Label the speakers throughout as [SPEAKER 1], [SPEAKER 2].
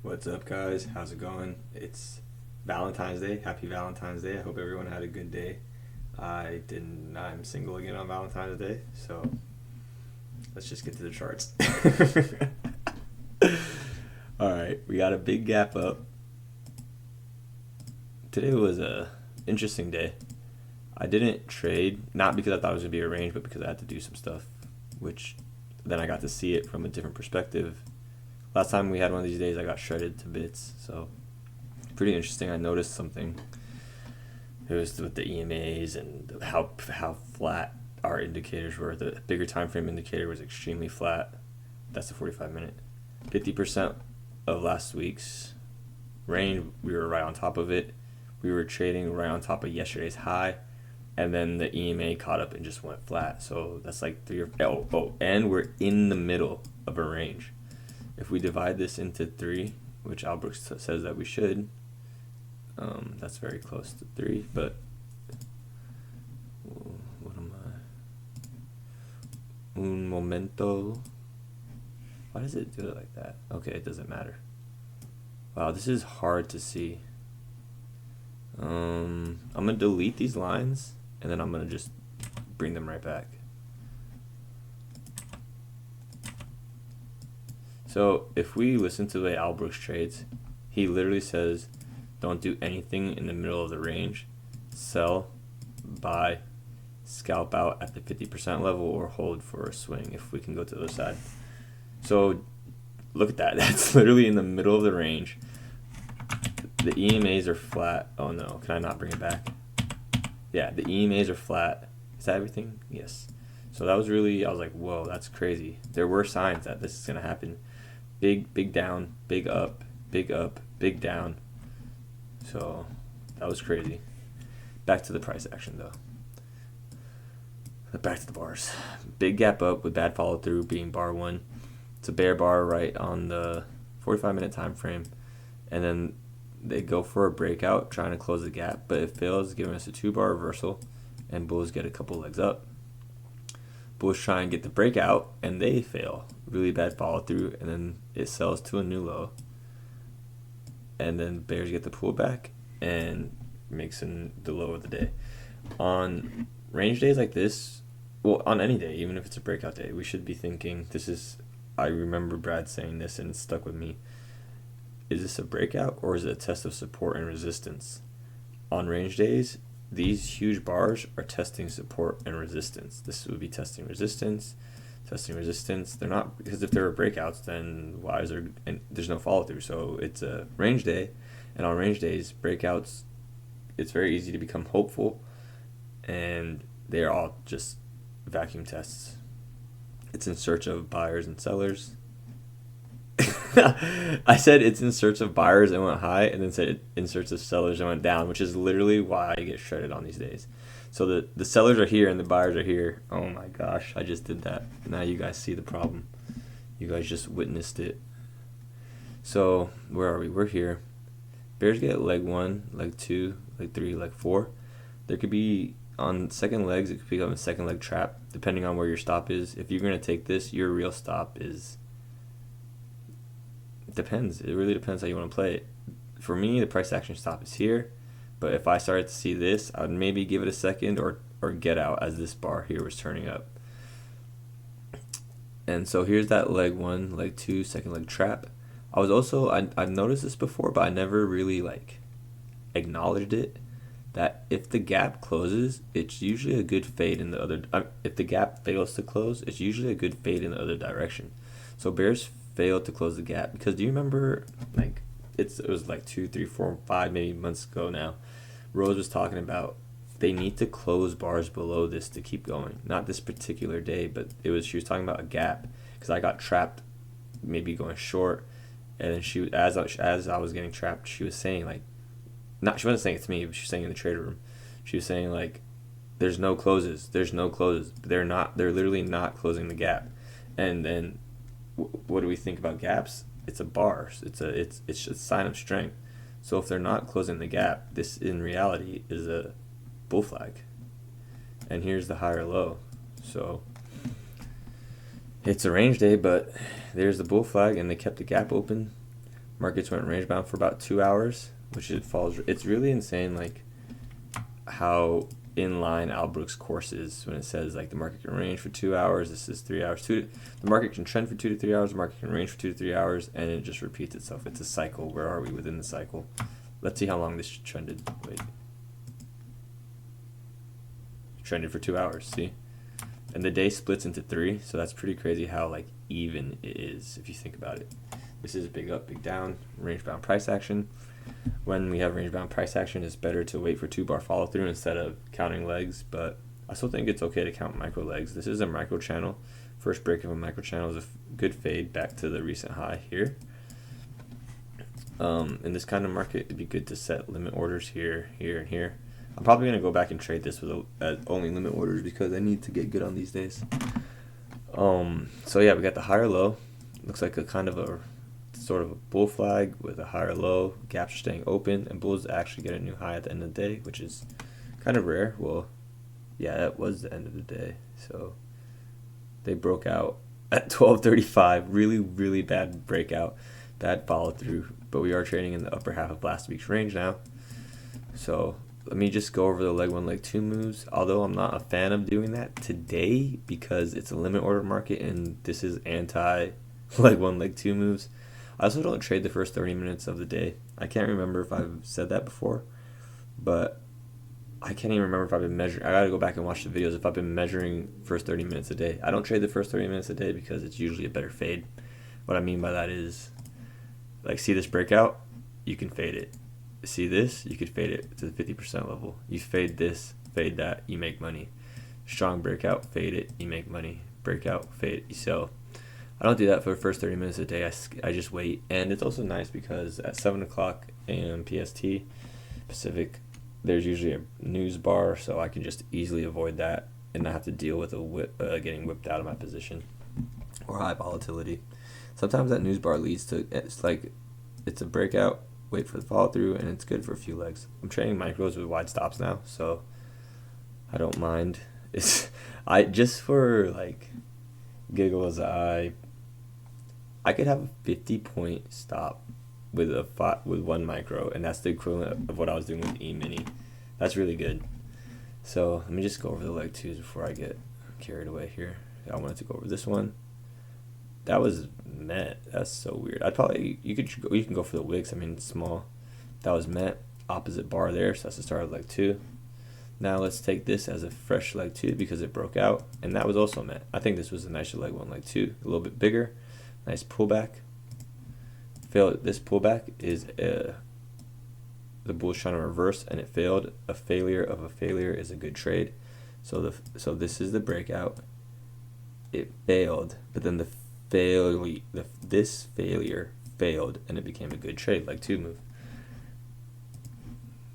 [SPEAKER 1] What's up, guys? How's it going? It's Valentine's Day. Happy Valentine's Day. I hope everyone had a good day. I didn't. I'm single again on Valentine's Day, so let's just get to the charts. All right, we got a big gap up. Today was a interesting day. I didn't trade, not because I thought it was gonna be a range, but because I had to do some stuff, which then I got to see it from a different perspective. Last time we had one of these days, I got shredded to bits, so pretty interesting. I noticed something. It was with the EMAs and how flat our indicators were. The bigger time frame indicator was extremely flat. That's the 45-minute. 50% of last week's range, we were right on top of it. We were trading right on top of yesterday's high, and then the EMA caught up and just went flat. So that's like and we're in the middle of a range. If we divide this into 3, which Brook says that we should, that's very close to 3, but what am I? Un momento. Why does it do it like that? Okay, it doesn't matter. Wow, this is hard to see. I'm going to delete these lines, and then I'm going to just bring them right back. So if we listen to the way Brooks trades, he literally says, don't do anything in the middle of the range. Sell, buy, scalp out at the 50% level, or hold for a swing if we can go to the other side. So look at that. That's literally in the middle of the range. The EMAs are flat. Oh no, can I not bring it back? Yeah, the EMAs are flat. Is that everything? Yes. So that was really, I was like, whoa, that's crazy. There were signs that this is going to happen. Big down, big up, big down. So that was crazy. Back to the price action though. Back to the bars. Big gap up with bad follow through being bar 1. It's a bear bar right on the 45-minute time frame. And then they go for a breakout trying to close the gap, but it fails, giving us a 2-bar reversal, and bulls get a couple legs up. Bulls try and get the breakout, and they fail. Really bad follow through, and then it sells to a new low. And then bears get the pullback and makes in the low of the day. On range days like this, well, on any day, even if it's a breakout day, we should be thinking, I remember Brad saying this and it stuck with me. Is this a breakout or is it a test of support and resistance? On range days, these huge bars are testing support and resistance. This would be testing resistance. They're not, because if there are breakouts, then why is there, and there's no follow through. So it's a range day, and on range days, breakouts, it's very easy to become hopeful, and they're all just vacuum tests. It's in search of buyers and sellers. I said it's in search of buyers and went high, and then said in search of sellers and went down, which is literally why I get shredded on these days. So the sellers are here and the buyers are here. Oh my gosh, I just did that. Now you guys see the problem. You guys just witnessed it. So where are we? We're here. Bears get leg 1, leg 2, leg 3, leg 4. There could be, on second legs, it could become a second leg trap, depending on where your stop is. If you're going to take this, your real stop is... It depends. It really depends how you want to play it. For me, the price action stop is here. But if I started to see this, I would maybe give it a second or get out as this bar here was turning up. And so here's that leg 1, leg 2, second leg trap. I've noticed this before, but I never really acknowledged it, that if the gap closes, it's usually a good fade in the other. If the gap fails to close, it's usually a good fade in the other direction. So bears failed to close the gap because, do you remember, it was 2, 3, 4, 5 maybe months ago now, Rose was talking about they need to close bars below this to keep going. Not this particular day, but she was talking about a gap, because I got trapped maybe going short, and then as I was getting trapped, she was saying she wasn't saying it to me, but she was saying in the trader room, she was saying there's no closes. They're literally not closing the gap. And then what do we think about gaps? It's a bar. It's a sign of strength. So if they're not closing the gap, this in reality is a bull flag. And here's the higher low. So it's a range day, but there's the bull flag, and they kept the gap open. Markets went range bound for about 2 hours, which it falls. It's really insane, like how in line Al Brook's course is when it says like the market can range for 2 hours. This is 3 hours. The market can trend for 2 to 3 hours. The market can range for 2 to 3 hours, and it just repeats itself. It's a cycle. Where are we within the cycle? Let's see how long this trended. Wait, trended for 2 hours. See, and the day splits into three, so that's pretty crazy how like even it is if you think about it. This is big up, big down, range bound price action. When we have range bound price action, it's better to wait for 2-bar follow through instead of counting legs, but I still think it's okay to count micro legs. This is a micro channel. First break of a micro channel is a good fade back to the recent high here. In this kind of market, it'd be good to set limit orders here, here, and here. I'm probably going to go back and trade this with only limit orders because I need to get good on these days. So yeah, we got the higher low. Looks like a kind of a sort of a bull flag with a higher low. Gaps are staying open, and bulls actually get a new high at the end of the day, which is kind of rare. Well, yeah, that was the end of the day. So they broke out at 12:35. Really, really bad breakout, bad follow through. But we are trading in the upper half of last week's range now. So let me just go over the leg 1, leg 2 moves. Although I'm not a fan of doing that today because it's a limit order market and this is anti leg 1, leg 2 moves. I also don't trade the first 30 minutes of the day. I can't remember if I've said that before, but I can't even remember if I've been measuring. I gotta go back and watch the videos if I've been measuring first 30 minutes a day. I don't trade the first 30 minutes a day because it's usually a better fade. What I mean by that is, like, see this breakout, you can fade it. See this, you could fade it to the 50% level. You fade this, fade that, you make money. Strong breakout, fade it, you make money. Breakout, fade, you sell. I don't do that for the first 30 minutes a day. I just wait. And it's also nice because at 7 o'clock a.m. PST, Pacific, there's usually a news bar, so I can just easily avoid that and not have to deal with getting whipped out of my position or high volatility. Sometimes that news bar leads to, it's a breakout, wait for the follow through, and it's good for a few legs. I'm trading micros with wide stops now, so I don't mind. Just for like giggles, I could have a 50-point stop with one micro, and that's the equivalent of what I was doing with Emini. That's really good. So let me just go over the leg 2s before I get carried away here. I wanted to go over this one. That was met. That's so weird. You can go for the wicks. I mean, it's small. That was met. Opposite bar there, so that's the start of leg 2. Now let's take this as a fresh leg 2 because it broke out, and that was also met. I think this was a nicer leg 1, leg 2, a little bit bigger. Nice pullback. This pullback is the bull's trying to reverse, and it failed. A failure of a failure is a good trade. So this is the breakout. It failed, but then this failure failed, and it became a good trade, leg 2 move.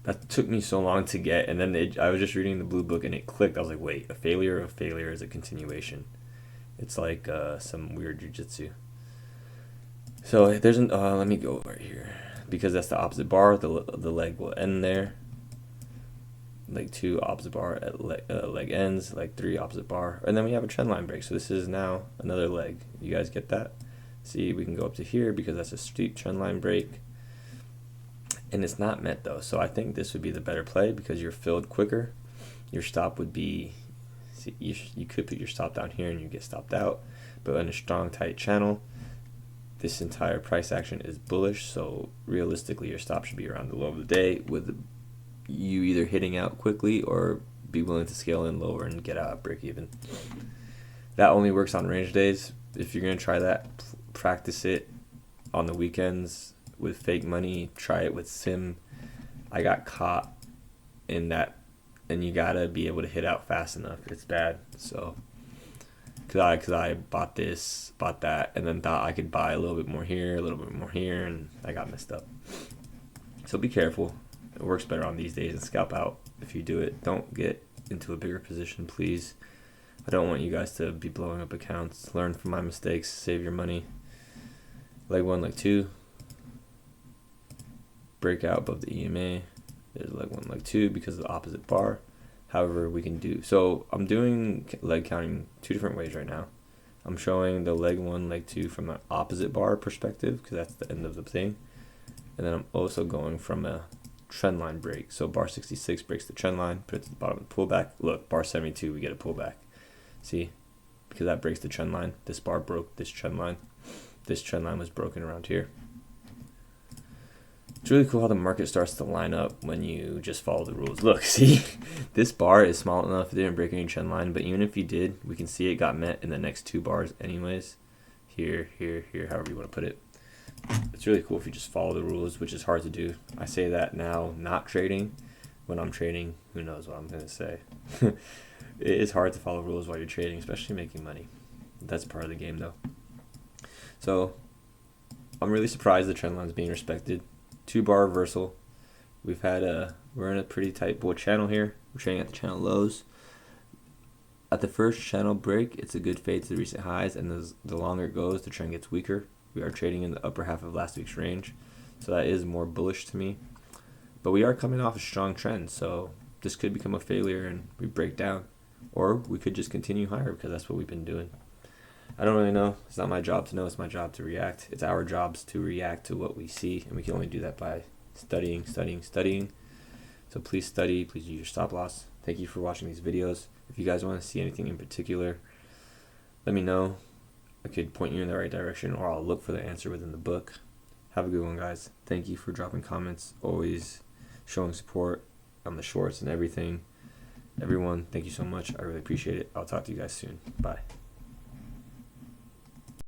[SPEAKER 1] That took me so long to get, and then I was just reading the blue book and it clicked. I was like, wait, a failure of failure is a continuation. It's like some weird jujitsu. So let me go right here because that's the opposite bar. The leg will end there. Leg 2 opposite bar at leg ends. Leg 3 opposite bar, and then we have a trend line break. So this is now another leg. You guys get that? See, we can go up to here because that's a steep trend line break. And it's not met though, so I think this would be the better play because you're filled quicker. Your stop would be, see, you could put your stop down here and you get stopped out, but in a strong tight channel, this entire price action is bullish, so realistically your stop should be around the low of the day with you either hitting out quickly or be willing to scale in lower and get out at break even. That only works on range days. If you're going to try that, practice it on the weekends. With fake money, try it with sim. I got caught in that, and you gotta be able to hit out fast enough. It's bad. So, cause I bought this, bought that, and then thought I could buy a little bit more here, a little bit more here, and I got messed up. So be careful. It works better on these days and scalp out if you do it. Don't get into a bigger position, please. I don't want you guys to be blowing up accounts. Learn from my mistakes. Save your money. Leg 1, leg 2. Breakout above the EMA. There's leg 1, leg 2 because of the opposite bar. However, we can do so. I'm doing leg counting 2 different ways right now. I'm showing the leg 1, leg 2 from an opposite bar perspective because that's the end of the thing, And then I'm also going from a trend line break. So bar 66 breaks the trend line, put it to the bottom of the pullback. Look, bar 72, we get a pullback. See, because that breaks the trend line. This bar broke this trend line. This trend line was broken around here. It's really cool how the market starts to line up when you just follow the rules. Look, see, this bar is small enough, it didn't break any trend line, but even if you did, we can see it got met in the next 2 bars anyways. Here, here, here, however you want to put it. It's really cool if you just follow the rules, which is hard to do. I say that now, not trading. When I'm trading, who knows what I'm going to say. It is hard to follow rules while you're trading, especially making money. That's part of the game, though. So, I'm really surprised the trend line is being respected. 2-bar reversal. We're in a pretty tight bull channel here. We're trading at the channel lows. At the first channel break, it's a good fade to the recent highs, and the longer it goes, the trend gets weaker. We are trading in the upper half of last week's range, so that is more bullish to me. But we are coming off a strong trend, so this could become a failure and we break down, or we could just continue higher because that's what we've been doing. I don't really know. It's not my job to know. It's my job to react. It's our jobs to react to what we see, and we can only do that by studying. So please study. Please use your stop loss. Thank you for watching these videos. If you guys want to see anything in particular, let me know. I could point you in the right direction, or I'll look for the answer within the book. Have a good one, guys. Thank you for dropping comments. Always showing support on the shorts and everything. Everyone, thank you so much. I really appreciate it. I'll talk to you guys soon. Bye.